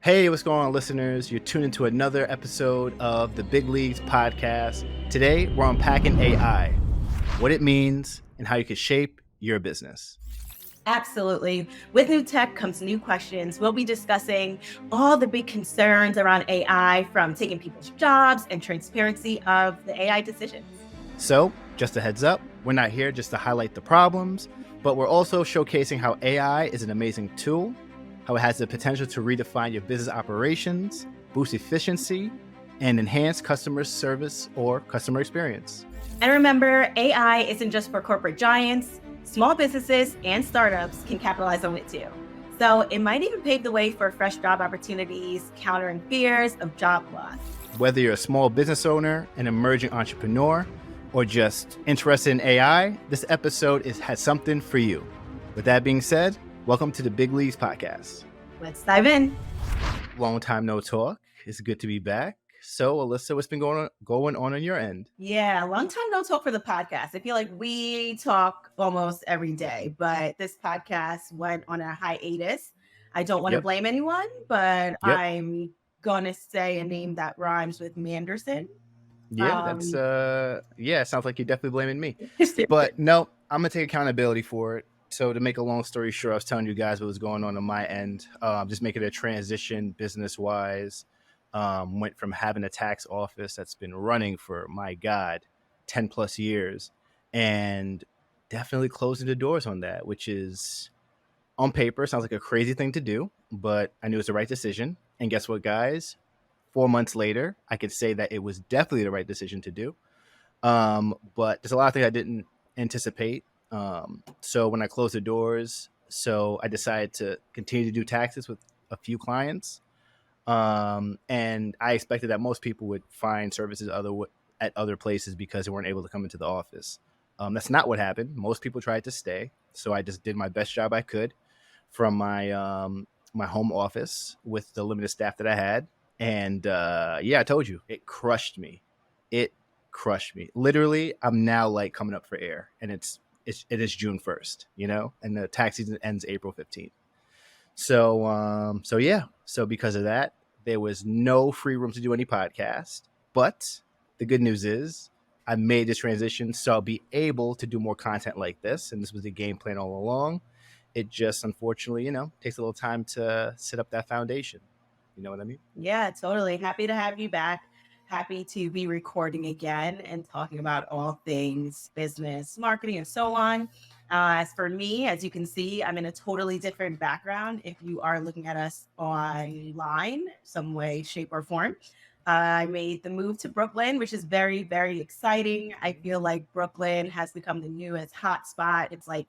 Hey, what's going on, listeners? You're tuned into another episode of the Big Leagues podcast. Today, we're unpacking AI, what it means, and how you can shape your business. Absolutely. With new tech comes new questions. We'll be discussing all the big concerns around AI, from taking people's jobs and transparency of the AI decisions. So, just a heads up, we're not here just to highlight the problems, but we're also showcasing how AI is an amazing tool, how it has the potential to redefine your business operations, boost efficiency, and enhance customer service or customer experience. And remember, AI isn't just for corporate giants. Small businesses and startups can capitalize on it too. So it might even pave the way for fresh job opportunities, countering fears of job loss. Whether you're a small business owner, an emerging entrepreneur, or just interested in AI, this episode has something for you. With that being said, welcome to the Big Leagues podcast. Let's dive in. Long time no talk. It's good to be back. So, Allyssa, what's been going on your end? Yeah, long time no talk for the podcast. I feel like we talk almost every day, but this podcast went on a hiatus. I don't want to blame anyone, but I'm gonna say a name that rhymes with Manderson. Yeah, it sounds like you're definitely blaming me. But no, I'm gonna take accountability for it. So to make a long story short, I was telling you guys what was going on my end. Just making a transition business-wise. Went from having a tax office that's been running for, my God, 10 plus years, and definitely closing the doors on that, which is, on paper, sounds like a crazy thing to do, but I knew it was the right decision. And guess what, guys? 4 months later, I could say that it was definitely the right decision to do. But there's a lot of things I didn't anticipate. So when I closed the doors, I decided to continue to do taxes with a few clients. And I expected that most people would find services at other places because they weren't able to come into the office. That's not what happened. Most people tried to stay. So I just did my best job I could from my home office with the limited staff that I had. And I told you, it crushed me. It crushed me. Literally, I'm now like coming up for air, and it is June 1st, and the tax season ends April 15th. So because of that, there was no free room to do any podcast. But the good news is I made this transition, so I'll be able to do more content like this. And this was the game plan all along. It just, unfortunately, takes a little time to set up that foundation. You know what I mean? Yeah, totally. Happy to have you back. Happy to be recording again and talking about all things business, marketing, and so on. As for me, as you can see, I'm in a totally different background. If you are looking at us online, some way, shape, or form, I made the move to Brooklyn, which is very, very exciting. I feel like Brooklyn has become the newest hotspot. It's like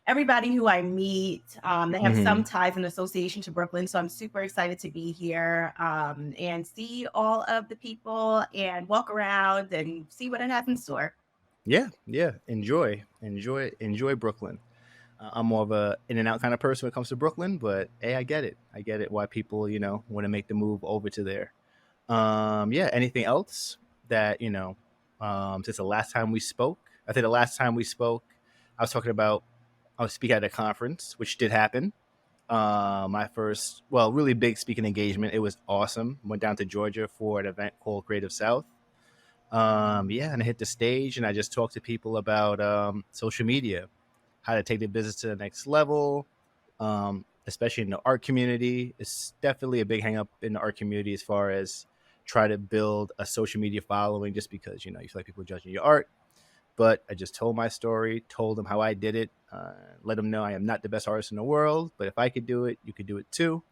everybody who I meet, they have some ties and association to Brooklyn. So I'm super excited to be here and see all of the people and walk around and see what it has in store. Yeah. Enjoy Brooklyn. I'm more of a in and out kind of person when it comes to Brooklyn, but hey, I get it why people, want to make the move over to there. Anything else that, since the last time we spoke? I think the last time we spoke, I was speaking at a conference, which did happen. My first, really big speaking engagement. It was awesome. Went down to Georgia for an event called Creative South. And I hit the stage and I just talked to people about social media, how to take their business to the next level, especially in the art community. It's definitely a big hang up in the art community as far as try to build a social media following, just because, you feel like people are judging your art. But I just told my story, told them how I did it, let them know I am not the best artist in the world, but if I could do it, you could do it too.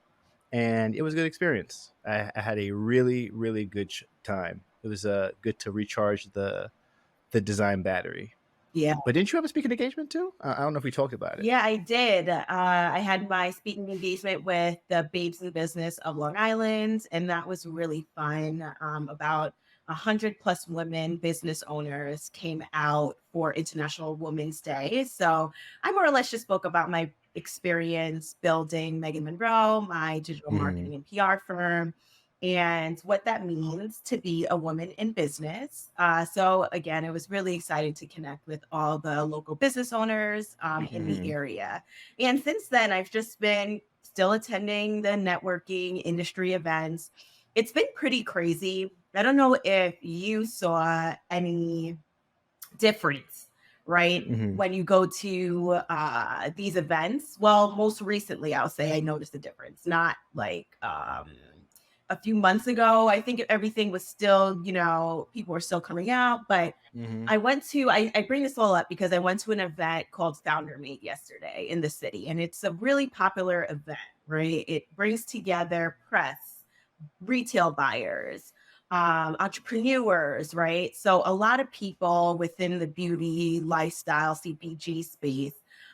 And it was a good experience. I had a really, really good time. It was good to recharge the design battery. Yeah. But didn't you have a speaking engagement too? I don't know if we talked about it. Yeah, I did. I had my speaking engagement with the Babes in Business of Long Island, and that was really fun. About 100+ women business owners came out for International Women's Day. So I more or less just spoke about my experience building Megan Munro, my digital marketing and PR firm, and what that means to be a woman in business. So again, it was really exciting to connect with all the local business owners in the area. And since then, I've just been still attending the networking industry events. It's been pretty crazy. I don't know if you saw any difference, right? Mm-hmm. When you go to these events. Well, most recently, I'll say I noticed a difference, not like a few months ago. I think everything was still, people were still coming out, but Mm-hmm. I bring this all up because I went to an event called Founder Meet yesterday in the city, and it's a really popular event, right? It brings together press, retail buyers, entrepreneurs, right? So a lot of people within the beauty, lifestyle, CPG space.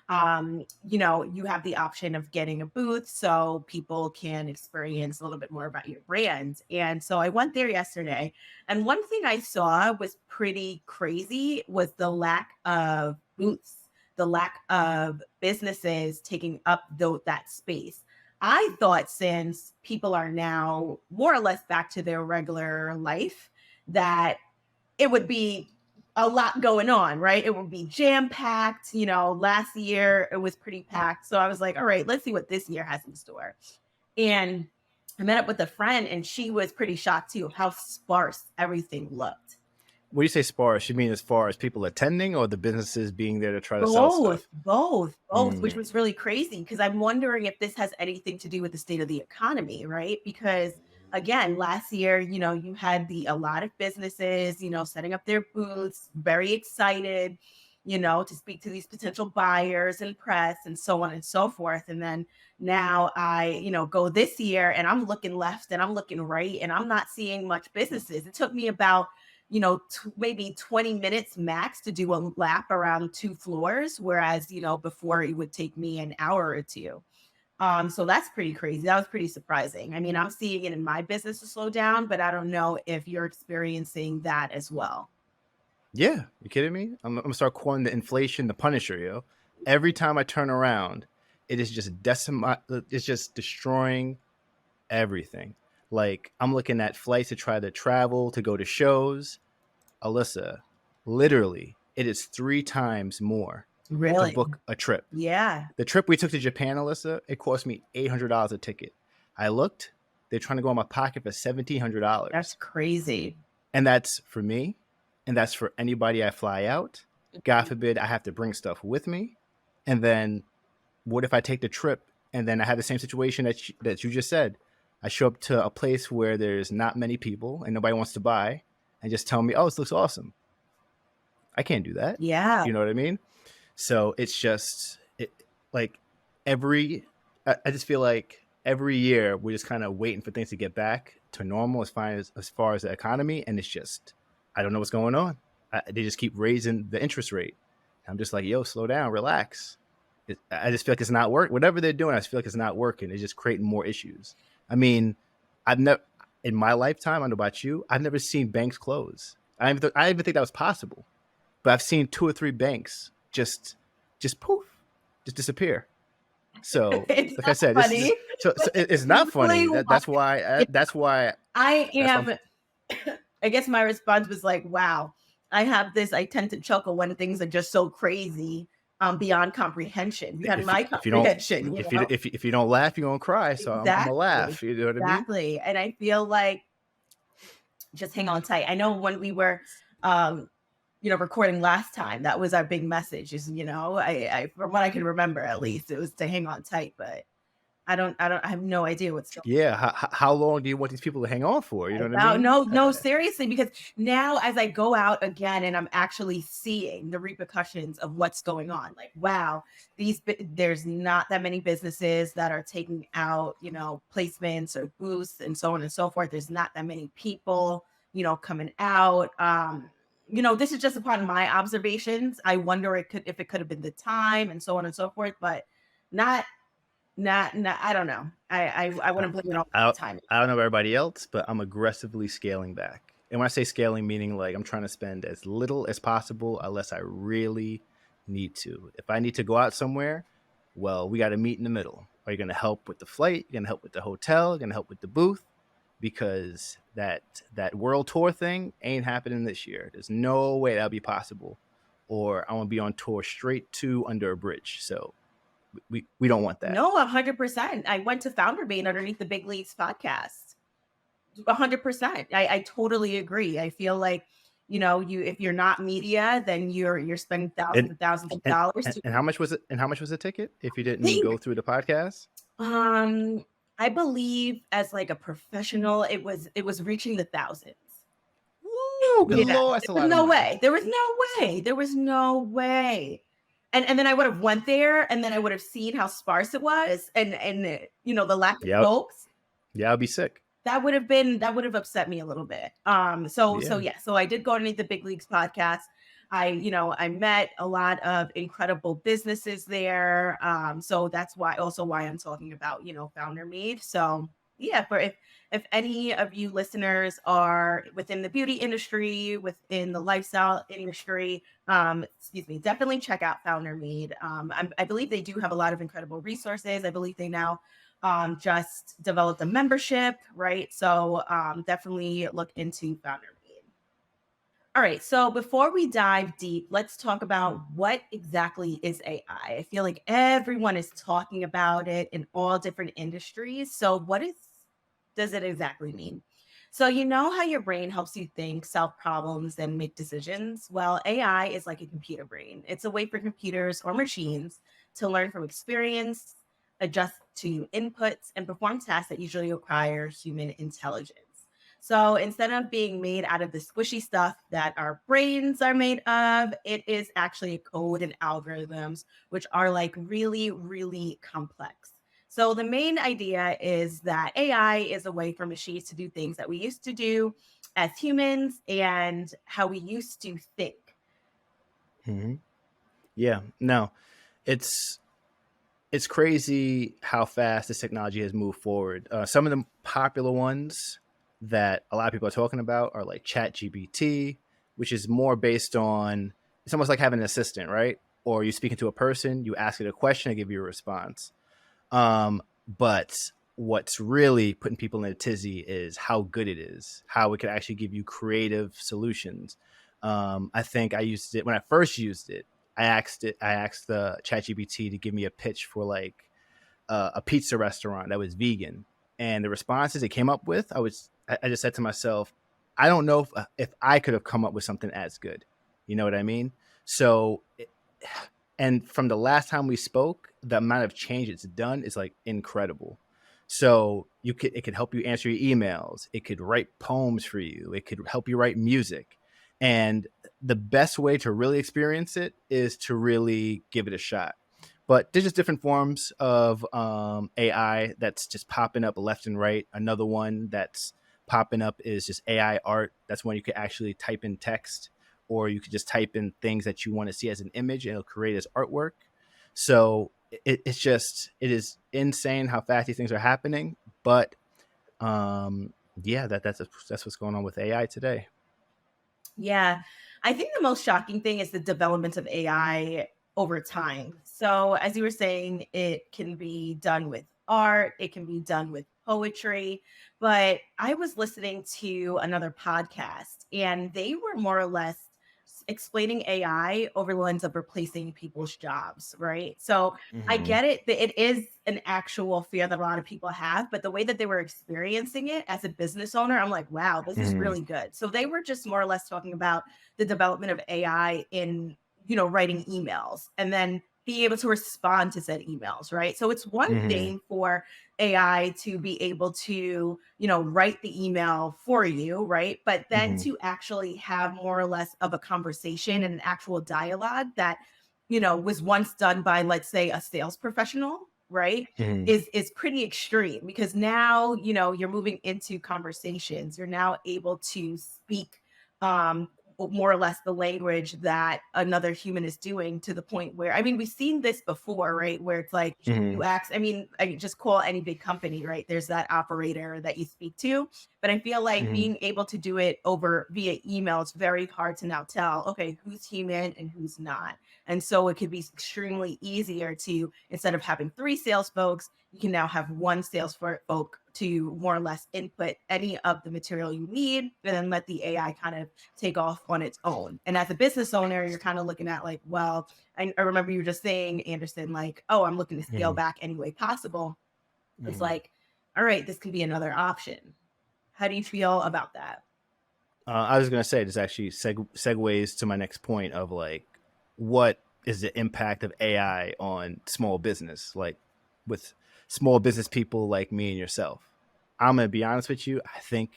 You have the option of getting a booth so people can experience a little bit more about your brand. And so I went there yesterday, and one thing I saw was pretty crazy was the lack of booths, the lack of businesses taking up that space. I thought since people are now more or less back to their regular life, that it would be a lot going on, right? It would be jam packed. Last year it was pretty packed. So I was like, all right, let's see what this year has in store. And I met up with a friend, and she was pretty shocked too of how sparse everything looked. When you say sparse, you mean as far as people attending or the businesses being there to try to sell Both, stuff? both, which Mm. was really crazy because I'm wondering if this has anything to do with the state of the economy, right? Because again, last year, you had a lot of businesses, setting up their booths, very excited, to speak to these potential buyers and press and so on and so forth. And then now I, go this year and I'm looking left and I'm looking right and I'm not seeing much businesses. It took me about maybe 20 minutes max to do a lap around 2 floors, whereas, before it would take me an hour or two. So that's pretty crazy. That was pretty surprising. I mean, I'm seeing it in my business to slow down, but I don't know if you're experiencing that as well. Yeah, you kidding me? I'm gonna start calling the inflation the Punisher, yo. Every time I turn around, it is just it's just destroying everything. Like I'm looking at flights to try to travel to go to shows. Allyssa, literally, it is 3 times more to Really? book a trip. Yeah. The trip we took to Japan, Allyssa, it cost me $800 a ticket. I looked, they're trying to go in my pocket for That's $1,700. crazy. And that's for me, and that's for anybody I fly out. God forbid I have to bring stuff with me. And then what if I take the trip and then I have the same situation that you just said? I show up to a place where there's not many people and nobody wants to buy and just tell me, oh, this looks awesome. I can't do that. Yeah. You know what I mean? So it's just like every, I just feel like every year we're just kind of waiting for things to get back to normal as far as the economy. And it's just, I don't know what's going on. They just keep raising the interest rate. I'm just like, yo, slow down, relax. I just feel like it's not working. Whatever they're doing, I just feel like it's not working. It's just creating more issues. I mean, I've never, in my lifetime, I don't know about you, I've never seen banks close. I even think that was possible. But I've seen 2 or 3 banks just poof, just disappear. So, It's like I not said, this is funny. so it's not It's really funny. wild. That's why I that's why am I guess my response was like, wow, I tend to chuckle when things are just so crazy, beyond comprehension, beyond my if you don't comprehension, if you don't laugh, you're gonna cry. So I'm gonna Exactly. laugh. You know what I mean? Exactly. And I feel like just hang on tight. I know when we were um, recording last time, that was our big message is, I from what I can remember at least, it was to hang on tight, but I have no idea what's going Yeah. How long do you want these people to hang on for? You know what I No, mean? no, no, seriously, because now as I go out again and I'm actually seeing the repercussions of what's going on, like, wow, there's not that many businesses that are taking out, placements or booths and so on and so forth. There's not that many people, coming out. This is just upon my observations. I wonder if it could have been the time and so on and so forth, but not, not, I don't know. I I, wouldn't blame it on I time. I don't know about everybody else, but I'm aggressively scaling back. And when I say scaling, meaning like I'm trying to spend as little as possible unless I really need to. If I need to go out somewhere, well, we got to meet in the middle. Are you going to help with the flight? You're going to help with the hotel? You're going to help with the booth? Because that world tour thing ain't happening this year. There's no way that'll be possible. Or I want to be on tour straight to under a bridge. So We don't want that. No, 100%. I went to Founder Bean underneath the Big Leagues podcast. 100%. I totally agree. I feel like, you if you're not media, then you're spending thousands And and thousands of and dollars to and how much was it? And how much was the ticket if you didn't think. go through the podcast? Um, I believe as like a professional, it was reaching the thousands. Woo, good Yeah, lord, there that's a was lot of no money. way. There was no way. There was no way. And then I would have went there, and then I would have seen how sparse it was, and the lack of Yeah, folks. yeah, I'll be sick. That would have upset me a little bit. So Yeah. yeah, so I did go underneath the Big Leagues podcast. I met a lot of incredible businesses there. So that's why I'm talking about, Founder Mead. So yeah, for if any of you listeners are within the beauty industry, within the lifestyle industry, excuse me, definitely check out Founder Mead. I believe they do have a lot of incredible resources. I believe they now just developed a membership, right? So definitely look into Founder Mead. All right. So before we dive deep, let's talk about what exactly is AI. I feel like everyone is talking about it in all different industries. So does it exactly mean? So you know how your brain helps you think, solve problems, and make decisions? Well, AI is like a computer brain. It's a way for computers or machines to learn from experience, adjust to inputs, and perform tasks that usually require human intelligence. So instead of being made out of the squishy stuff that our brains are made of, it is actually code and algorithms, which are like really, really complex. So the main idea is that AI is a way for machines to do things that we used to do as humans and how we used to think. Hmm. Yeah. No, it's it's crazy how fast this technology has moved forward. Some of the popular ones that a lot of people are talking about are like ChatGPT, which is more based on, it's almost like having an assistant, right? Or you speaking to a person, you ask it a question, they give you a response. But what's really putting people in a tizzy is how good it is, how it can actually give you creative solutions. I think I used it when I first used it. I asked the ChatGPT to give me a pitch for like a pizza restaurant that was vegan, and the responses it came up with, I just said to myself, I don't know if I could have come up with something as good. You know what I mean? So and from the last time we spoke, the amount of change it's done is like incredible. So it could help you answer your emails. It could write poems for you. It could help you write music. And the best way to really experience it is to really give it a shot. But there's just different forms of AI that's just popping up left and right. Another one that's popping up is just AI art. That's one you could actually type in text, or you could just type in things that you want to see as an image and it'll create as artwork. So it is insane how fast these things are happening. But yeah, that's what's going on with AI today. Yeah. I think the most shocking thing is the development of AI over time. So, as you were saying, it can be done with art, it can be done with poetry. But I was listening to another podcast, and they were more or less explaining AI over the lens of replacing people's jobs, right? So, I Mm-hmm. get it that it is an actual fear that a lot of people have, but the way that they were experiencing it as a business owner, I'm like, wow, this is Mm-hmm. really good. So they were just more or less talking about the development of AI in, writing emails and then being able to respond to said emails, right? So it's one Mm-hmm. thing for AI to be able to, write the email for you, right? But then Mm-hmm. to actually have more or less of a conversation and an actual dialogue that, was once done by, let's say, a sales professional, right? Mm-hmm. Is pretty extreme because now, you're moving into conversations. You're now able to speak more or less the language that another human is doing, to the point where, I mean, we've seen this before, right? Where it's like Mm-hmm. you ask, I mean, just call any big company, right? There's that operator that you speak to. But I feel like Mm-hmm. being able to do it over via email, it's very hard to now tell, okay, who's human and who's not. And so it could be extremely easier to, instead of having three sales folks, you can now have one sales folk to more or less input any of the material you need and then let the AI kind of take off on its own. And as a business owner, you're kind of looking at like, well, I remember you were just saying, Anderson, like, oh, I'm looking to scale Mhm. back any way possible. It's Mhm. like, all right, this could be another option. How do you feel about that? I was gonna say this actually segues to my next point of like, what is the impact of AI on small business, like with small business people like me and yourself? I'm gonna be honest with you. I think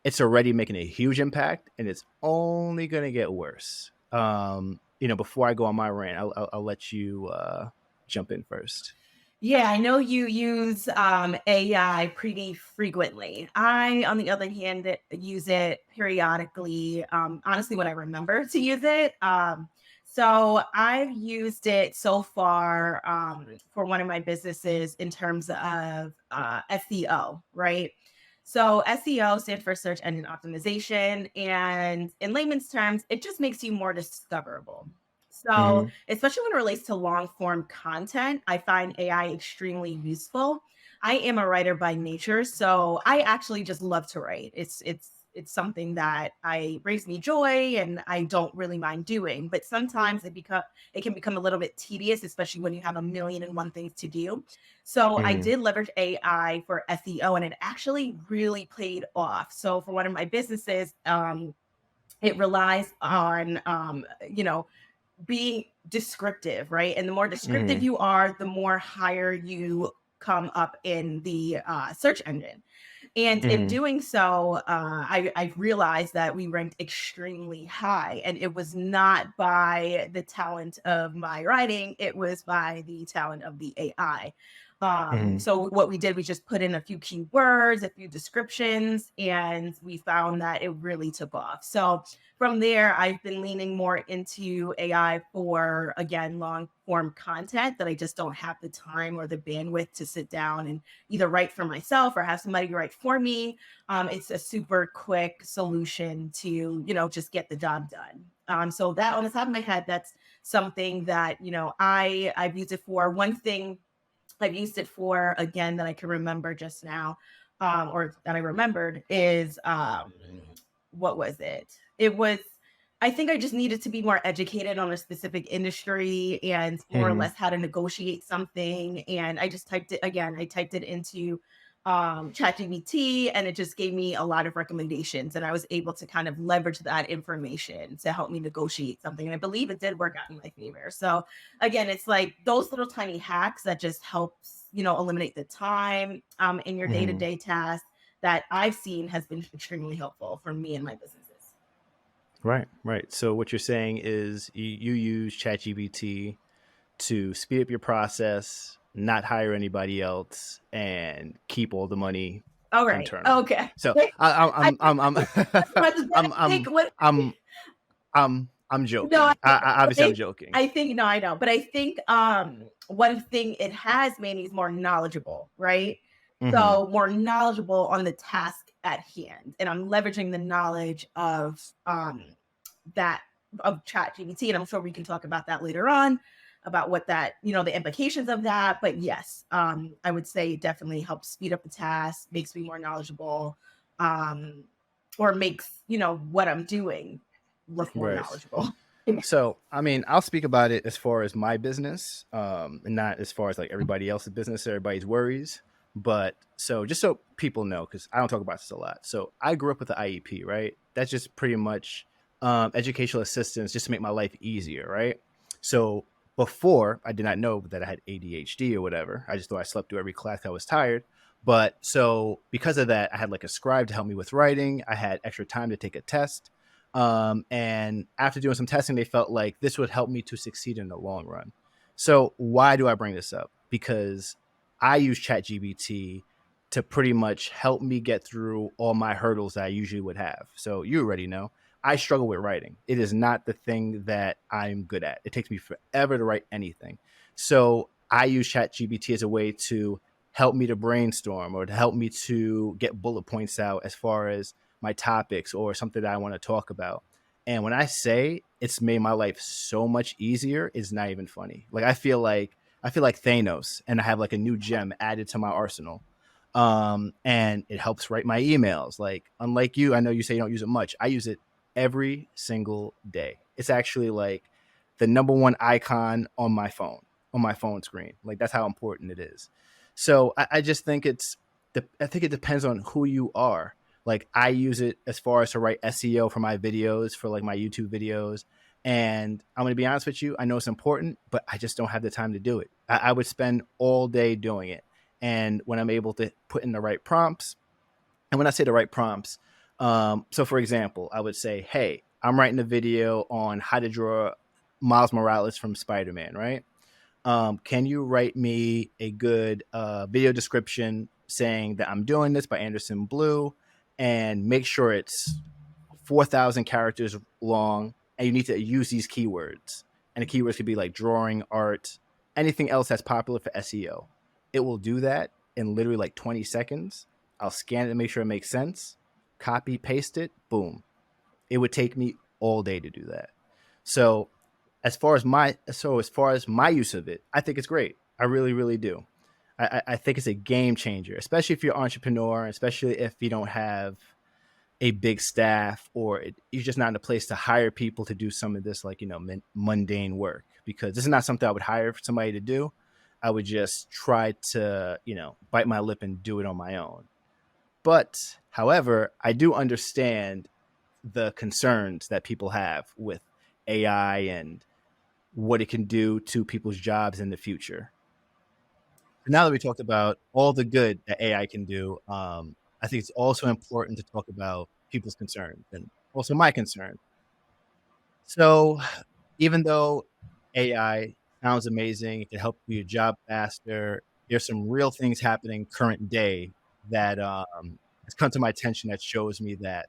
it's already making a huge impact, and it's only gonna get worse. Before I go on my rant, I'll let you jump in first. Yeah, I know you use AI pretty frequently. I, on the other hand, use it periodically, honestly, when I remember to use it. So I've used it so far for one of my businesses in terms of SEO, right? So SEO stands for search engine optimization. And in layman's terms, it just makes you more discoverable. So, Mm-hmm. especially when it relates to long form content, I find AI extremely useful. I am a writer by nature, so I actually just love to write. It's something that I brings me joy and I don't really mind doing. But sometimes it can become a little bit tedious, especially when you have a million and one things to do. So I Mm-hmm. did leverage AI for SEO and it actually really paid off. So for one of my businesses, it relies on being descriptive, right? And the more descriptive Mm-hmm. you are, the more higher you come up in the search engine. And in Mm-hmm. doing so, I realized that we ranked extremely high. And it was not by the talent of my writing, it was by the talent of the AI. Mm-hmm. So what we did, we just put in a few keywords, a few descriptions, and we found that it really took off. So from there, I've been leaning more into AI for, again, long form content that I just don't have the time or the bandwidth to sit down and either write for myself or have somebody write for me. It's a super quick solution to, just get the job done. So that on the top of my head, that's something that, I've used it for. One thing I've used it for, again, that I can remember just now, or that I remembered is what was it? It was, I think I just needed to be more educated on a specific industry and more or Mm-hmm. less how to negotiate something. And I just typed it again, I typed it into ChatGPT and it just gave me a lot of recommendations. And I was able to kind of leverage that information to help me negotiate something. And I believe it did work out in my favor. So again, it's like those little tiny hacks that just helps, eliminate the time in your day to Mm-hmm. day tasks that I've seen has been extremely helpful for me and my businesses. Right, right. So what you're saying is you use ChatGPT to speed up your process, not hire anybody else, and keep all the money All right. internal. Okay. So I I'm as much as that, I'm I think I'm what I'm I'm no, joking. I, Obviously I'm think joking. I think no, I know, but I think one thing it has made me is more knowledgeable, right? Hmm. So more knowledgeable on the task at hand, and I'm leveraging the knowledge of that of chat gpt, and I'm sure we can talk about that later on about what that, the implications of that. But yes, I would say it definitely helps speed up the task, makes me more knowledgeable, um or makes, what I'm doing look more Right. knowledgeable. So, I mean, I'll speak about it as far as my business, and not as far as like everybody else's business, everybody's worries. But so, just so people know, because I don't talk about this a lot. So, I grew up with the IEP, right? That's just pretty much educational assistance just to make my life easier, right? So, before I did not know that I had ADHD or whatever. I just thought I slept through every class 'cause I was tired. But so, because of that, I had like a scribe to help me with writing. I had extra time to take a test, and after doing some testing, they felt like this would help me to succeed in the long run. So why do I bring this up? Because I use ChatGPT to pretty much help me get through all my hurdles that I usually would have. So you already know I struggle with writing. It is not the thing that I'm good at. It takes me forever to write anything. So I use ChatGPT as a way to help me to brainstorm or to help me to get bullet points out as far as my topics or something that I want to talk about. And when I say it's made my life so much easier, it's not even funny. Like I feel like I feel like Thanos, and I have like a new gem added to my arsenal. And it helps write my emails. Like, unlike you, I know you say you don't use it much. I use it every single day. It's actually like the number one icon on my phone screen. Like, that's how important it is. So I just think I think it depends on who you are. Like, I use it as far as to write SEO for my videos, for like my YouTube videos. And I'm going to be honest with you, I know it's important, but I just don't have the time to do it. I would spend all day doing it. And when I'm able to put in the right prompts, and when I say the right prompts, so for example, I would say, hey, I'm writing a video on how to draw Miles Morales from Spider-Man, right? Can you write me a good video description saying that I'm doing this by Anderson Bluu, and make sure it's 4,000 characters long, and you need to use these keywords. And the keywords could be like drawing, art, anything else that's popular for SEO. It will do that in literally like 20 seconds. I'll scan it and make sure it makes sense, copy, paste it, boom. It would take me all day to do that. So as far as my use of it, I think it's great. I really, really do. I think it's a game changer, especially if you're an entrepreneur, especially if you don't have a big staff, or you're just not in a place to hire people to do some of this, like, mundane work, because this is not something I would hire somebody to do. I would just try to, bite my lip and do it on my own. But however, I do understand the concerns that people have with AI and what it can do to people's jobs in the future. Now that we talked about all the good that AI can do, I think it's also important to talk about people's concerns and also my concern. So, even though AI sounds amazing, it can help do your job faster, there's some real things happening current day that has come to my attention that shows me that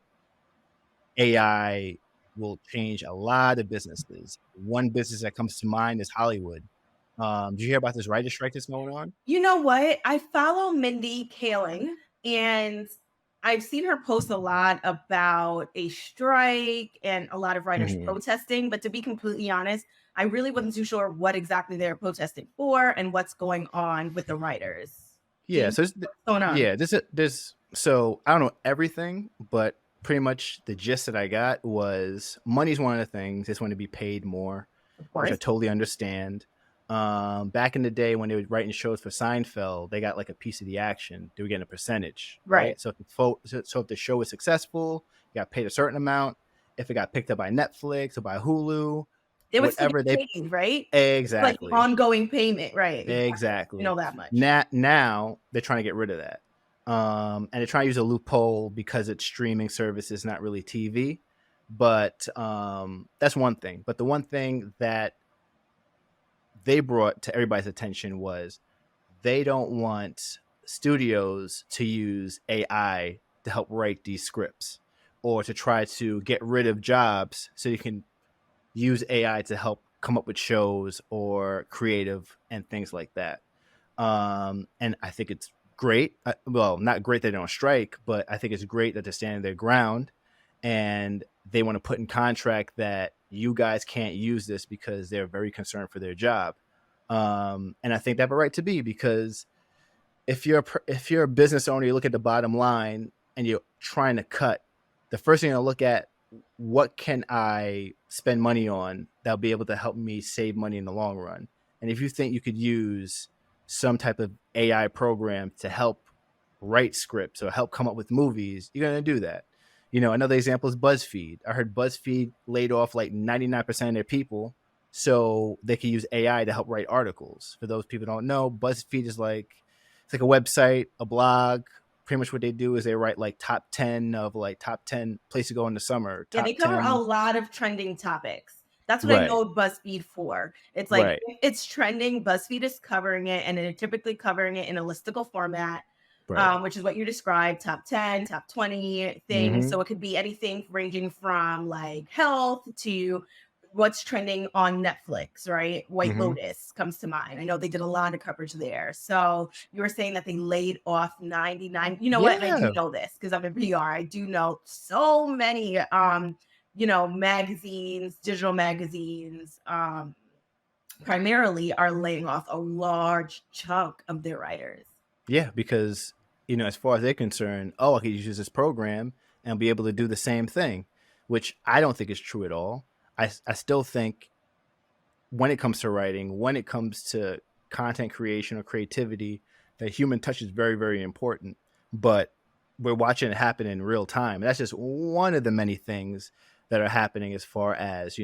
AI will change a lot of businesses. One business that comes to mind is Hollywood. Did you hear about this writer strike that's going on? You know what? I follow Mindy Kaling, and I've seen her post a lot about a strike and a lot of writers Mhm. protesting. But to be completely honest, I really wasn't too sure what exactly they're protesting for and what's going on with the writers. Do Yeah, you know so what's going on? yeah, there's so I don't know everything, but pretty much the gist that I got was money's one of the things. It's going to be paid more, Of which I course. totally understand. Back in the day when they were writing shows for Seinfeld, they got like a piece of the action. They were getting a percentage, Right. right? So if the show was successful, you got paid a certain amount. If it got picked up by Netflix or by Hulu, They would still whatever get they paid, right? It's like exactly. ongoing payment, right? Exactly. I Exactly. know that much. Now they're trying to get rid of that. And they're trying to use a loophole because it's streaming services, not really TV. But that's one thing. But the one thing that they brought to everybody's attention was they don't want studios to use AI to help write these scripts, or to try to get rid of jobs so you can use AI to help come up with shows or creative and things like that. And I think it's great. Well, not great they don't strike, but I think it's great that they're standing their ground, and they want to put in contract that you guys can't use this because they're very concerned for their job. And I think they have a right to be, because if you're a business owner, you look at the bottom line and you're trying to cut, the first thing you'll look at, what can I spend money on that'll be able to help me save money in the long run? And if you think you could use some type of AI program to help write scripts or help come up with movies, you're going to do that. Another example is BuzzFeed. I heard BuzzFeed laid off like 99% of their people so they could use AI to help write articles. For those people who don't know, BuzzFeed is like, it's like a website, a blog. Pretty much what they do is they write like top 10 places to go in the summer, Yeah, they top cover a 10. lot of trending topics. That's what I Right, know BuzzFeed for. It's like right, if it's trending, BuzzFeed is covering it, and they're typically covering it in a listicle format, right. which is what you described, top 10, top 20 things. Mm-hmm, So it could be anything ranging from like health to what's trending on Netflix, right? White mm-hmm. Lotus comes to mind. I know they did a lot of coverage there. So you were saying that they laid off 99. You know what? And I do Yeah, know this because I'm in PR. I do know so many magazines, digital magazines, primarily are laying off a large chunk of their writers. Yeah, because as far as they're concerned, I could use this program and be able to do the same thing, which I don't think is true at all. I still think when it comes to writing, when it comes to content creation or creativity, that human touch is very, very important. But we're watching it happen in real time. And that's just one of the many things that are happening as far as,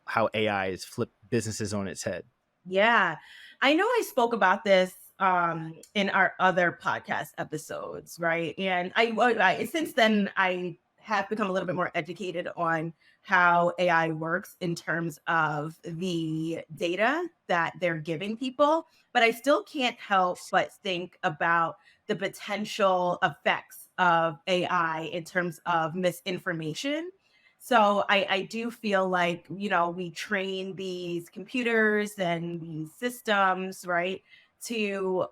how AI has flipped businesses on its head. Yeah. I know I spoke about this in our other podcast episodes, right? And since then I have become a little bit more educated on how AI works in terms of the data that they're giving people, but I still can't help but think about the potential effects of AI in terms of misinformation. So I do feel like, we train these computers and these systems, right, to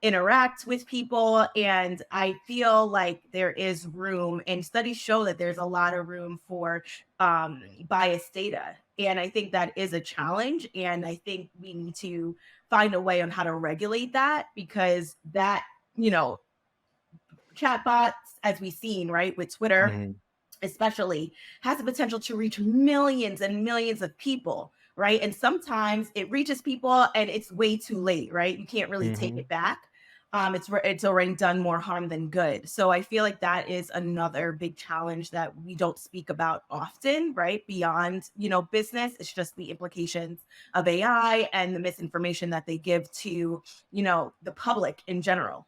interact with people. And I feel like there is room, and studies show that there's a lot of room for biased data. And I think that is a challenge. And I think we need to find a way on how to regulate that, because that, you know, chatbots, as we've seen, right, with Twitter, Mm-hmm. especially, has the potential to reach millions and millions of people, right? And sometimes it reaches people and it's way too late, right? You can't really take Mm-hmm. it back. It's already done more harm than good. So I feel like that is another big challenge that we don't speak about often, right? Beyond, business, it's just the implications of AI and the misinformation that they give to, the public in general.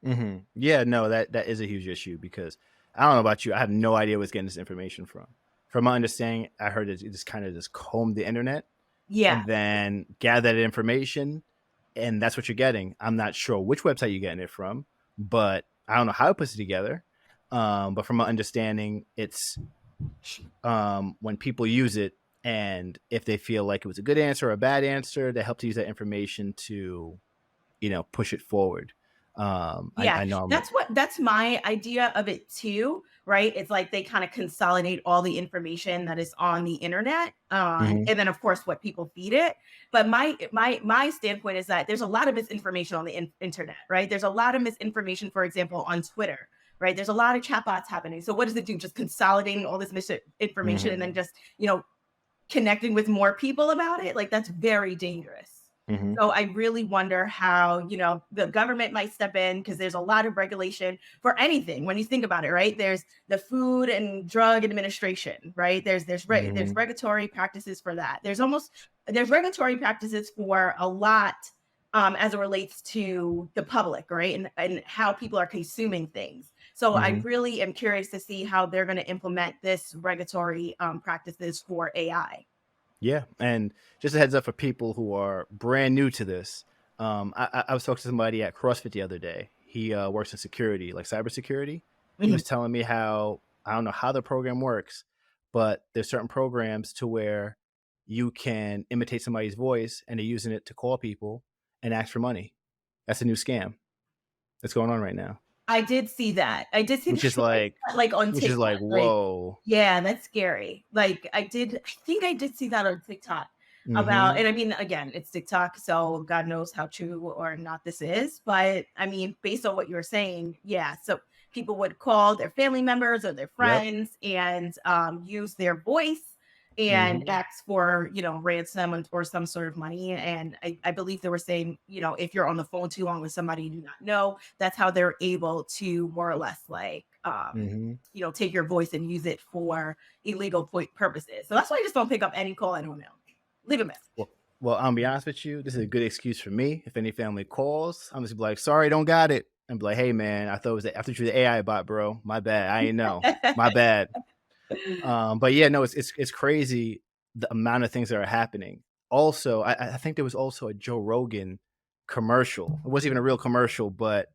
Mm-hmm. Yeah, no, that is a huge issue because I don't know about you. I have no idea where it's getting this information from. From my understanding, I heard it just kind of just combed the internet Yeah. and then gather that information, and that's what you're getting. I'm not sure which website you're getting it from, but I don't know how it puts it together. But from my understanding, it's when people use it, and if they feel like it was a good answer or a bad answer, they help to use that information to, push it forward. Yeah, I know I'm. that's my idea of it too, right? It's like they kind of consolidate all the information that is on the internet, Mhm, and then of course what people feed it. But my standpoint is that there's a lot of misinformation on the internet, right? There's a lot of misinformation, for example, on Twitter, right? There's a lot of chatbots happening. So what does it do? Just consolidating all this misinformation and mhm, then just connecting with more people about it, like that's very dangerous. mhm, So I really wonder how, the government might step in, because there's a lot of regulation for anything. When you think about it, right? There's the Food and Drug Administration, right? There's mhm, regulatory practices for that. There's regulatory practices for a lot, as it relates to the public, right? And how people are consuming things. So I mhm. really am curious to see how they're going to implement this regulatory practices for AI. Yeah, and just a heads up for people who are brand new to this. I was talking to somebody at CrossFit the other day. He works in security, like cybersecurity. He Mhm. was telling me how I don't know how the program works, but there's certain programs to where you can imitate somebody's voice, and they're using it to call people and ask for money. That's a new scam that's going on right now, I did see that. I did see which is that, like, like on which is TikTok. like, Like, whoa. yeah, that's scary. Like I think I did see that on TikTok about, Mm-hmm. and I mean, again, it's TikTok, so God knows how true or not this is. But I mean, based on what you're saying, yeah. So people would call their family members or their Yep. friends and use their voice and Mm-hmm. ask for, ransom or some sort of money. And I believe they were saying, if you're on the phone too long with somebody you do not know, that's how they're able to more or less like Mm-hmm. take your voice and use it for illegal purposes. So that's why I just don't pick up any call I don't know. Leave a message. Well, well, I'll be honest with you. This is a good excuse for me. If any family calls, I'm just be like, "Sorry, don't got it," and be like, "Hey, man, I thought you were the AI bot, bro. My bad. I ain't know. My bad." But yeah, no, it's crazy the amount of things that are happening. Also, I think there was also a Joe Rogan commercial. It wasn't even a real commercial, but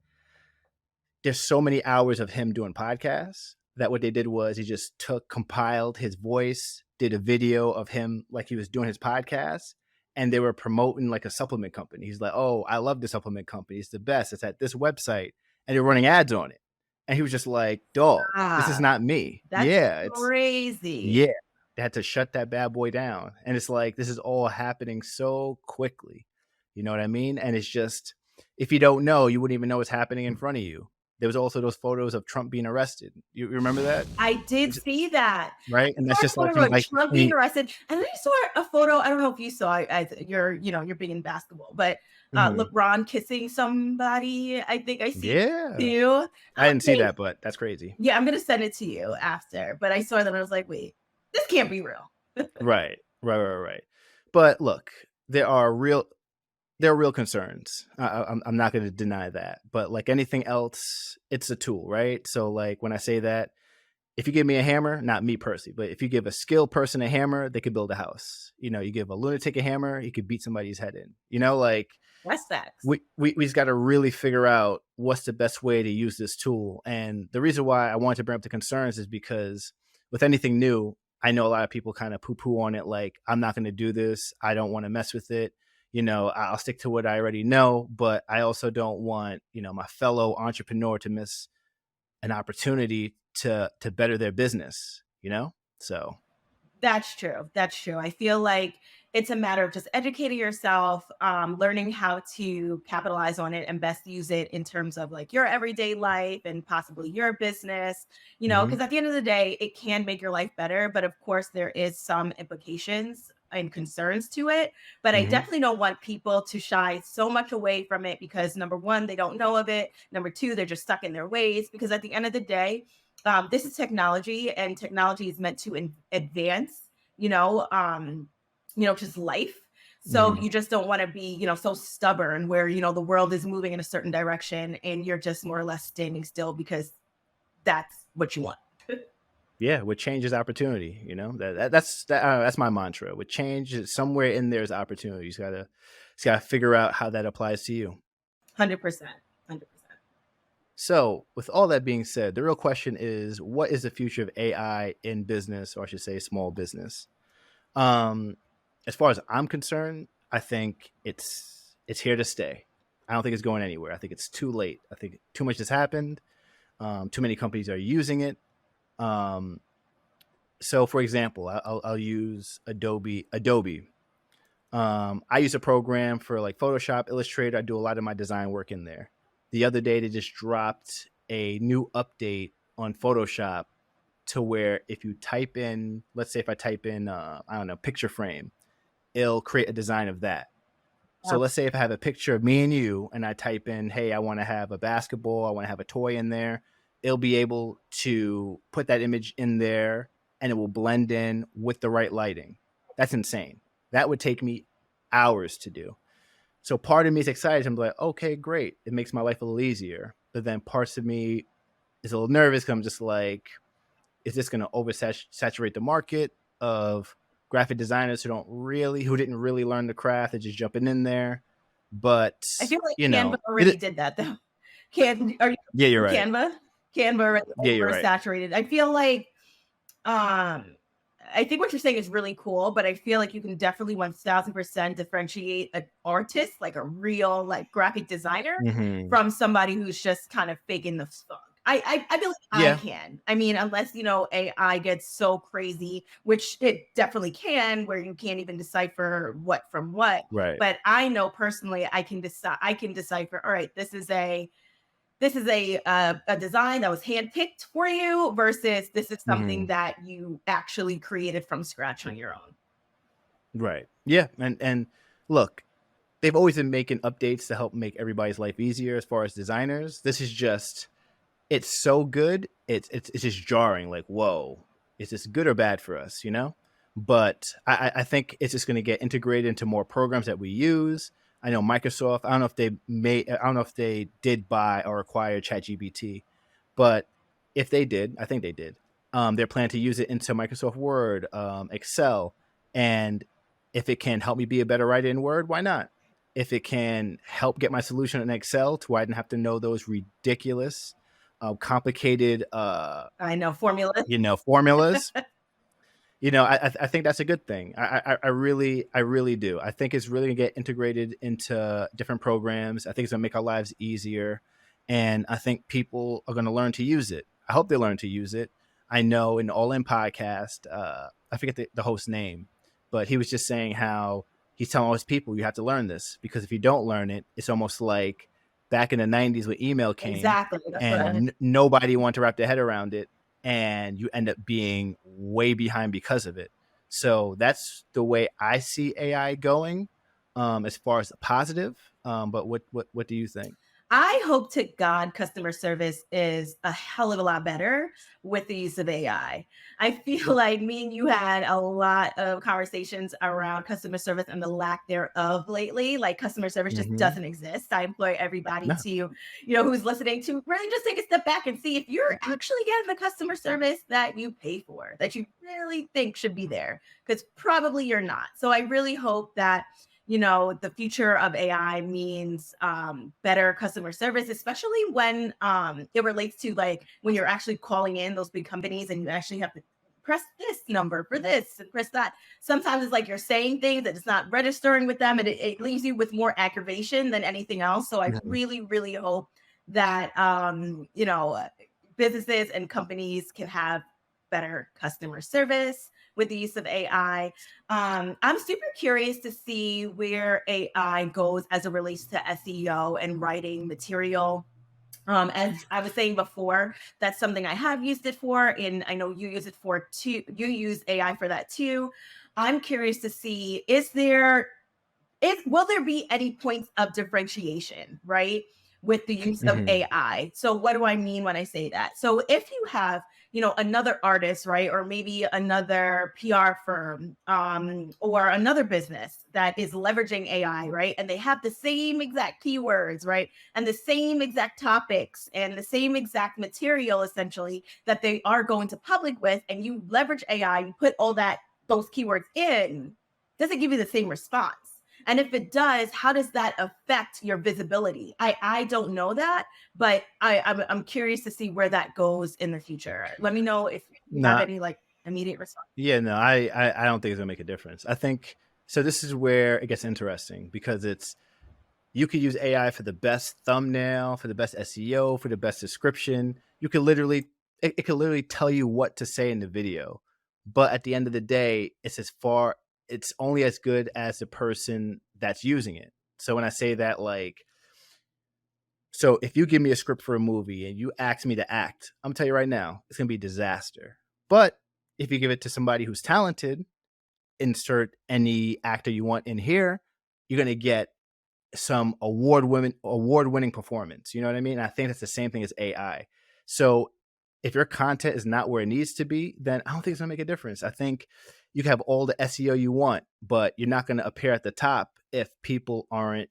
there's so many hours of him doing podcasts that what they did was he just compiled his voice, did a video of him like he was doing his podcast, and they were promoting like a supplement company. He's like, "Oh, I love the supplement company. It's the best. It's at this website," and they're running ads on it. And he was just like, "Dog, this is Ah, not me." that's Yeah, it's crazy. yeah. They had to shut that bad boy down. And it's like, this is all happening so quickly. You know what I mean? And it's just, if you don't know, you wouldn't even know what's happening in front of you. There was also those photos of Trump being arrested. You remember that? I did see that. Right? I And that's saw just a like photo from of like, Trump being arrested, and then I saw a photo. I don't know if you saw it. You're big in basketball, but mhm. LeBron kissing somebody. I think I see Yeah. too. I didn't see Okay, that, but that's crazy. yeah, I'm gonna send it to you after. But I saw that and I was like, wait, this can't be real. Right. Right. But look, there are real concerns. I'm not going to deny that. But like anything else, it's a tool, right? So like when I say that, if you give me a hammer, not me personally, but if you give a skilled person a hammer, they could build a house. You know, you give a lunatic a hammer, he could beat somebody's head in. You know, like That's facts. we just got to really figure out what's the best way to use this tool. And the reason why I wanted to bring up the concerns is because with anything new, I know a lot of people kind of poo poo on it. Like, I'm not going to do this. I don't want to mess with it. You know, I'll stick to what I already know, but I also don't want, you know, my fellow entrepreneur to miss an opportunity to better their business, you know? So, That's true. That's true. I feel like it's a matter of just educating yourself, learning how to capitalize on it and best use it in terms of like your everyday life and possibly your business, mhm, because at the end of the day, it can make your life better. But of course, there is some implications and concerns to it. But I mhm, definitely don't want people to shy so much away from it because number one, they don't know of it. Number two, they're just stuck in their ways. Because at the end of the day, this is technology, and technology is meant to advance, you know, um, just life. So mhm. you just don't want to be, so stubborn where the world is moving in a certain direction and you're just more or less standing still because that's what you want. Yeah, with change is opportunity. You know that's my mantra. With change, somewhere in there is opportunity. You just gotta figure out how that applies to you. 100%. 100%. So, with all that being said, the real question is, what is the future of AI in business, or I should say, small business? Um, as far as I'm concerned, I think it's here to stay. I don't think it's going anywhere. I think it's too late. I think too much has happened. Too many companies are using it. Um, so, for example, I'll use Adobe. I use a program for like Photoshop, Illustrator. I do a lot of my design work in there. The other day, they just dropped a new update on Photoshop to where if you type in, let's say if I type in, I don't know, picture frame, it'll create a design of that. So let's say if I have a picture of me and you and I type in, hey, I want to have a basketball, I want to have a toy in there, it'll be able to put that image in there and it will blend in with the right lighting. That's insane. That would take me hours to do. So part of me is excited. I'm like, okay, great. It makes my life a little easier. But then parts of me is a little nervous because I'm just like, is this going to oversaturate the market of graphic designers who didn't really learn the craft and just jumping in there? But I feel like you Canva know, already did that though. Are you yeah, you're right. Canva? Canva already Yeah, you're right. oversaturated. I feel like Um, I think what you're saying is really cool, but I feel like you can definitely 1000% differentiate an artist, like a real like graphic designer, Hmm. from somebody who's just kind of faking the funk. I feel like I Yeah. can. I mean, unless AI gets so crazy, which it definitely can, where you can't even decipher what from what. Right. But I know personally, I can decide. I can decipher. All right, this is a design that was handpicked for you versus this is something Hmm. that you actually created from scratch on your own. Right. Yeah. And look, they've always been making updates to help make everybody's life easier as far as designers. This is just it's so good. It's just jarring. Like, whoa, is this good or bad for us? You know. But I think it's just going to get integrated into more programs that we use. I know Microsoft. I don't know if they did buy or acquire ChatGPT, but if they did, I think they did. They're planning to use it into Microsoft Word, Excel, and if it can help me be a better writer in Word, why not? If it can help get my solution in Excel to where I didn't have to know those ridiculous complicated I know formula. formulas. I think that's a good thing. I really do. I think it's really gonna get integrated into different programs. I think it's gonna make our lives easier, and I think people are gonna learn to use it. I hope they learn to use it. I know in the All In podcast, I forget the host's name, but he was just saying how he's telling all his people, you have to learn this, because if you don't learn it, it's almost like back in the 90s when email came Exactly. That's what and nobody wanted to wrap their head around it, and you end up being way behind because of it. So that's the way I see AI going, as far as the positive. But what do you think? I hope to God customer service is a hell of a lot better with the use of AI. I feel like me and you had a lot of conversations around customer service and the lack thereof lately. Like customer service just Hmm. doesn't exist. I implore everybody No. to, who's listening to really just take a step back and see if you're actually getting the customer service that you pay for, that you really think should be there, because probably you're not. So I really hope that the future of AI means better customer service, especially when it relates to like when you're actually calling in those big companies and you actually have to press this number for this and press that. Sometimes it's like you're saying things that it's not registering with them, and it leaves you with more aggravation than anything else. So I Mhm. really, really hope that businesses and companies can have better customer service with the use of AI. I'm super curious to see where AI goes as it relates to SEO and writing material. As I was saying before, that's something I have used it for, and I know you use it for too. You use AI for that too. I'm curious to see, if will there be any points of differentiation, right, with the use of Mhm. AI? So what do I mean when I say that? So if you have, another artist, right, or maybe another PR firm, or another business that is leveraging AI, right, and they have the same exact keywords, right, and the same exact topics and the same exact material essentially that they are going to public with, and you leverage AI, you put all that those keywords in, does it give you the same response? And if it does, how does that affect your visibility? I don't know that, but I'm curious to see where that goes in the future. Let me know if you have No, any like immediate response. yeah, no, I don't think it's gonna make a difference. I think so. This is where it gets interesting because it's you could use AI for the best thumbnail, for the best SEO, for the best description. You could literally it could literally tell you what to say in the video. But at the end of the day, it's only as good as the person that's using it. So when I say that, like, so if you give me a script for a movie and you ask me to act, I'm gonna tell you right now, it's gonna be a disaster. But if you give it to somebody who's talented, insert any actor you want in here, you're gonna get some award winning performance. You know what I mean? I think that's the same thing as AI. So if your content is not where it needs to be, then I don't think it's gonna make a difference. I think you can have all the SEO you want, but you're not gonna appear at the top if people aren't,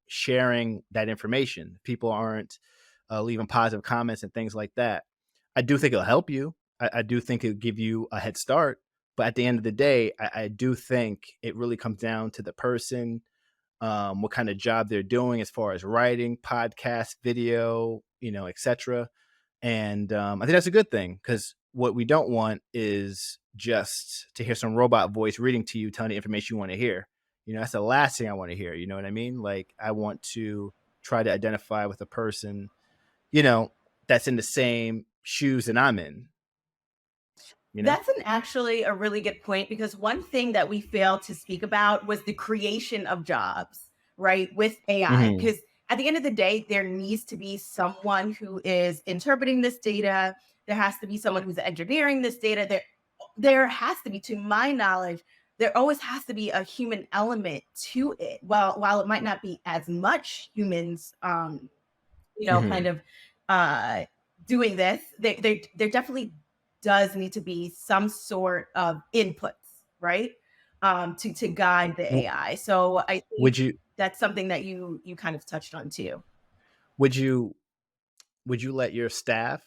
sharing that information. People aren't leaving positive comments and things like that. I do think it'll help you. I do think it'll give you a head start. But at the end of the day, I do think it really comes down to the person, what kind of job they're doing as far as writing, podcast, video, etc. And I think that's a good thing because what we don't want is just to hear some robot voice reading to you, telling the information you want to hear. That's the last thing I want to hear. You know what I mean? Like I want to try to identify with a person, you know, that's in the same shoes that I'm in. You know? That's actually a really good point, because one thing that we failed to speak about was the creation of jobs, right, with AI. Hmm. Because at the end of the day, there needs to be someone who is interpreting this data. There has to be someone who's engineering this data. There has to be, to my knowledge, there always has to be a human element to it. While it might not be as much humans, kind Hmm. of uh, doing this, there definitely does need to be some sort of inputs, right? To guide the AI. So I think Would you that's something that you kind of touched on too. would you would you let your staff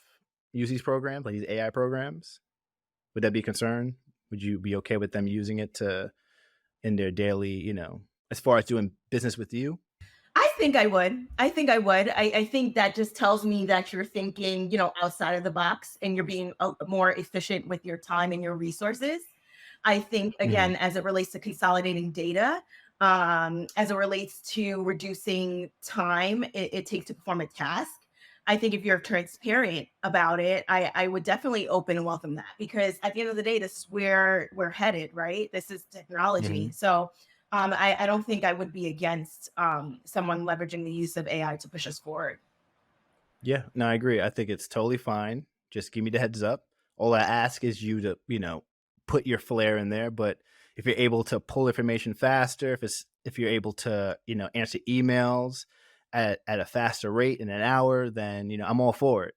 use these programs, like these AI programs? Would that be a concern? Would you be okay with them using it to in their daily, as far as doing business with you? I think I would. I think I would. I think that just tells me that you're thinking, outside of the box, and you're being more efficient with your time and your resources. I think, Hmm. again, as it relates to consolidating data, as it relates to reducing time it takes to perform a task, I think if you're transparent about it, I would definitely open and welcome that, because at the end of the day, this is where we're headed, right? This is technology. Mhm. So I don't think I would be against someone leveraging the use of AI to push us forward. Yeah, no, I agree. I think it's totally fine. Just give me the heads up. All I ask is you to, put your flair in there. But if you're able to pull information faster, if you're able to, answer emails at a faster rate in an hour, then I'm all for it.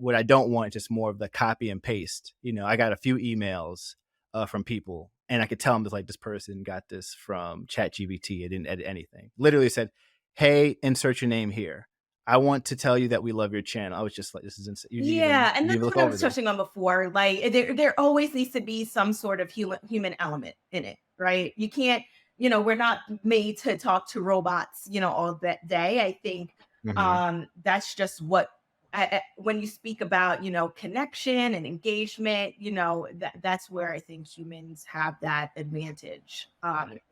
What I don't want is just more of the copy and paste. I got a few emails from people, and I could tell them that like this person got this from ChatGPT. I didn't edit anything. Literally said, "Hey, insert your name here. I want to tell you that we love your channel." I was just like, "This is insane." You didn't Yeah, and even that's look what I over was this. touching on before. Like there always needs to be some sort of human element in it, right? You can't, we're not made to talk to robots, all that day. I think Mhm, that's just what when you speak about, connection and engagement, that's where I think humans have that advantage.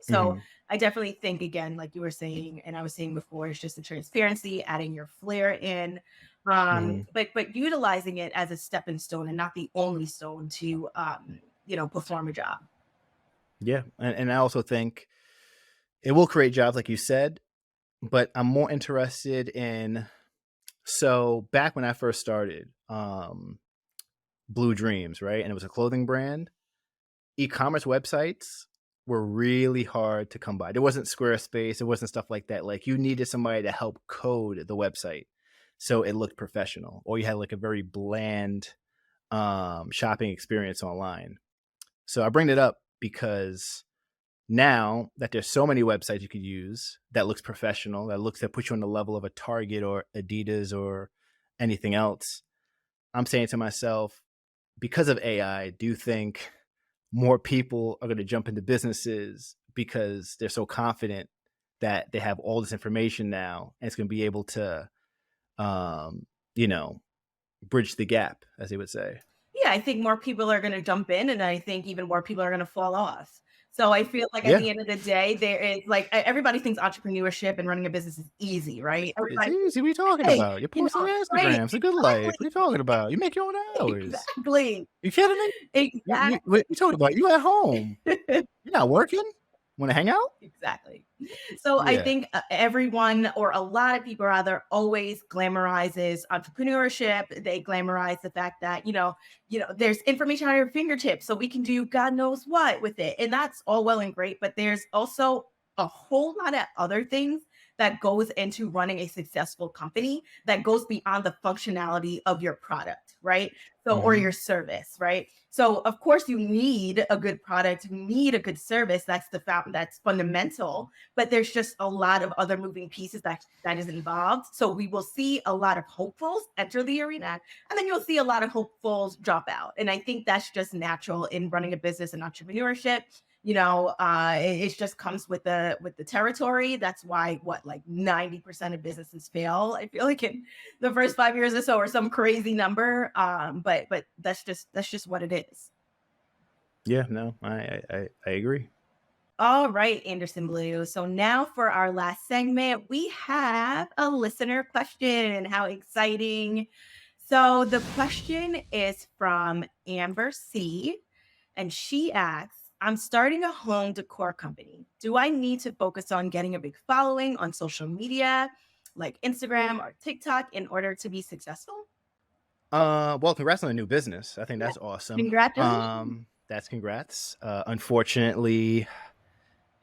So mhm, I definitely think, again, like you were saying, and I was saying before, it's just the transparency, adding your flair in, mhm. but utilizing it as a stepping stone and not the only stone to perform a job. Yeah, and I also think it will create jobs, like you said, but I'm more interested in, so back when I first started, Blue Dreams, right? And it was a clothing brand. E-commerce websites were really hard to come by. There wasn't Squarespace, there wasn't stuff like that. Like you needed somebody to help code the website so it looked professional, or you had like a very bland shopping experience online. So I bring it up because now that there's so many websites you could use that looks professional, that puts you on the level of a Target or Adidas or anything else, I'm saying to myself, because of AI, I do think more people are going to jump into businesses because they're so confident that they have all this information now, and it's going to be able to, um, you know, bridge the gap, as they would say. Yeah, I think more people are going to jump in, and I think even more people are going to fall off. So I feel like at Yeah, the end of the day, there is like everybody thinks entrepreneurship and running a business is easy, right? it's Everybody, easy. What are you talking hey, about? You're posting on right? Instagram. It's a good life. What are you talking about? You make your own hours. Exactly, You kidding me? What you talking about? You at home? exactly. You're not working? Want to hang out? Exactly. So I Yeah. think everyone, or a lot of people rather, always glamorizes entrepreneurship. They glamorize the fact that, there's information at your fingertips, so we can do God knows what with it. And that's all well and great, but there's also a whole lot of other things that goes into running a successful company that goes beyond the functionality of your product, right? So, or Hmm. your service, right? So, of course, you need a good product, you need a good service. That's that's fundamental. But there's just a lot of other moving pieces that is involved. So we will see a lot of hopefuls enter the arena, and then you'll see a lot of hopefuls drop out. And I think that's just natural in running a business and entrepreneurship. It just comes with the territory. That's why what, like 90% of businesses fail. I feel like in the first 5 years or so, or some crazy number. But that's just what it is. Yeah. No, I agree. All right, Anderson Blue. So now for our last segment, we have a listener question. How exciting! So the question is from Amber C, and she asks, I'm starting a home decor company. Do I need to focus on getting a big following on social media like Instagram or TikTok in order to be successful? Well, congrats on a new business. I think Yeah. that's awesome. Congratulations. That's congrats. Unfortunately,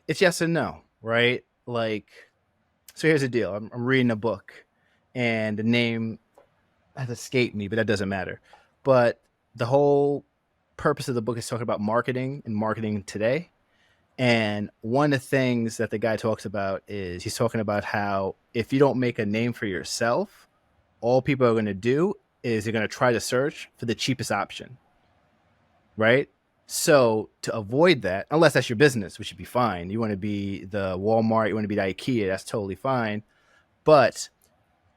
it's yes and no, right? Like, so here's the deal. I'm reading a book, and the name has escaped me, but that doesn't matter. But the whole purpose of the book is talking about marketing and marketing today. And one of the things that the guy talks about is he's talking about how if you don't make a name for yourself, all people are going to do is they're going to try to search for the cheapest option, right? So to avoid that, unless that's your business, which should be fine. You want to be the Walmart, you want to be the IKEA, that's totally fine. But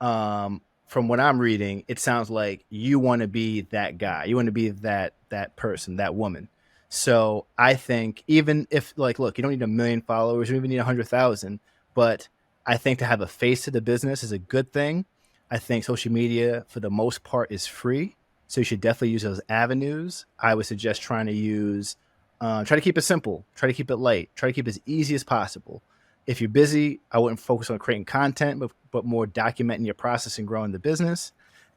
from what I'm reading, it sounds like you want to be that guy. You want to be that person, that woman. So I think even if like, look, you don't need 1 million followers, you even need 100,000, but I think to have a face to the business is a good thing. I think social media, for the most part, is free. So you should definitely use those avenues. I would suggest trying to try to keep it simple, try to keep it light, try to keep it as easy as possible. If you're busy, I wouldn't focus on creating content, but more documenting your process and growing the business,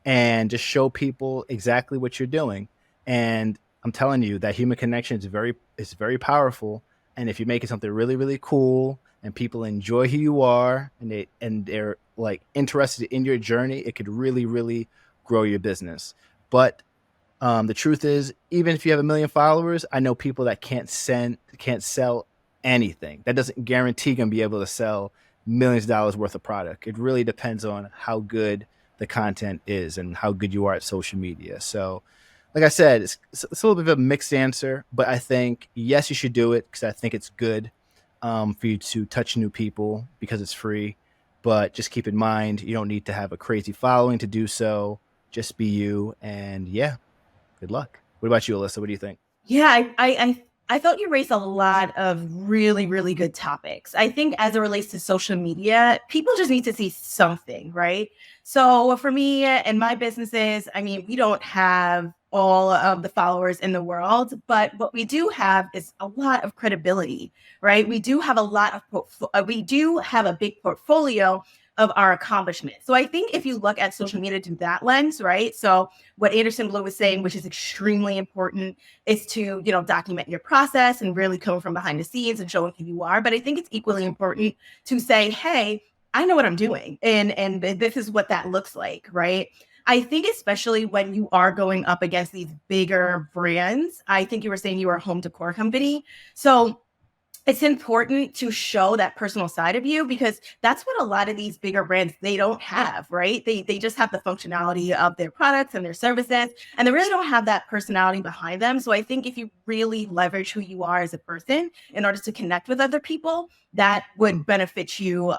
and just show people exactly what you're doing. And I'm telling you that human connection is very powerful. And if you're making something really, really cool and people enjoy who you are and they're like interested in your journey, it could really, really grow your business. But the truth is, even if you have 1 million followers, I know people that can't sell anything. That doesn't guarantee going to be able to sell millions of dollars worth of product. It really depends on how good the content is and how good you are at social media. So, like I said, it's a little bit of a mixed answer, but I think yes, you should do it because I think it's good for you to touch new people because it's free. But just keep in mind, you don't need to have a crazy following to do so. Just be you, and yeah, good luck. What about you, Allyssa? What do you think? Yeah, I felt you raised a lot of really, really good topics. I think as it relates to social media, people just need to see something, right? So for me and my businesses, I mean, we don't have all of the followers in the world, but what we do have is a lot of credibility, right? We do have a lot of we do have a big portfolio of our accomplishments. So I think if you look at social media through that lens, right? So what Anderson Bluu was saying, which is extremely important, is to, document your process and really come from behind the scenes and showing who you are. But I think it's equally important to say, hey, I know what I'm doing, and this is what that looks like, right? I think especially when you are going up against these bigger brands. I think you were saying you were a home decor company. So it's important to show that personal side of you because that's what a lot of these bigger brands they don't have, right? They just have the functionality of their products and their services, and they really don't have that personality behind them. So I think if you really leverage who you are as a person in order to connect with other people, that would benefit you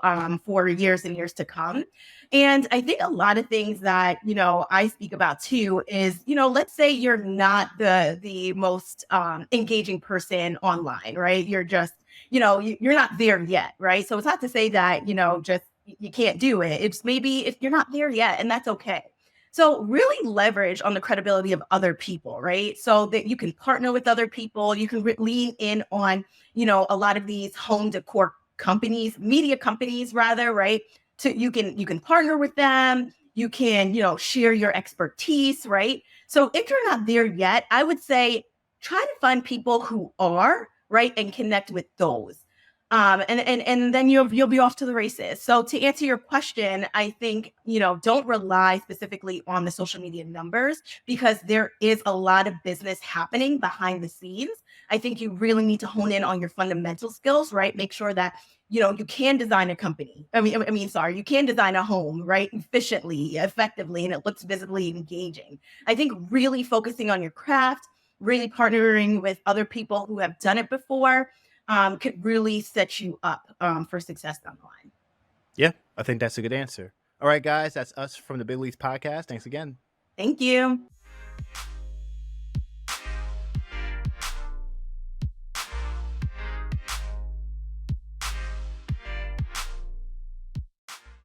for years and years to come. And I think a lot of things that I speak about too is let's say you're not the most engaging person online, right? You're just you're not there yet, right? So it's not to say that, just you can't do it. It's maybe if you're not there yet, and that's okay. So really leverage on the credibility of other people, right? So that you can partner with other people. You can lean in on, a lot of these home decor companies, media companies rather, right? So you can partner with them. You can, share your expertise, right? So if you're not there yet, I would say try to find people who are, right, and connect with those. And then you'll be off to the races. So to answer your question, I think don't rely specifically on the social media numbers because there is a lot of business happening behind the scenes. I think you really need to hone in on your fundamental skills, right? Make sure that you can design a company. Sorry, you can design a home, right? Efficiently, effectively, and it looks visibly engaging. I think really focusing on your craft, really partnering with other people who have done it before could really set you up for success down the line. Yeah, I think that's a good answer. All right, guys, that's us from the Big Leagues podcast. Thanks again. Thank you.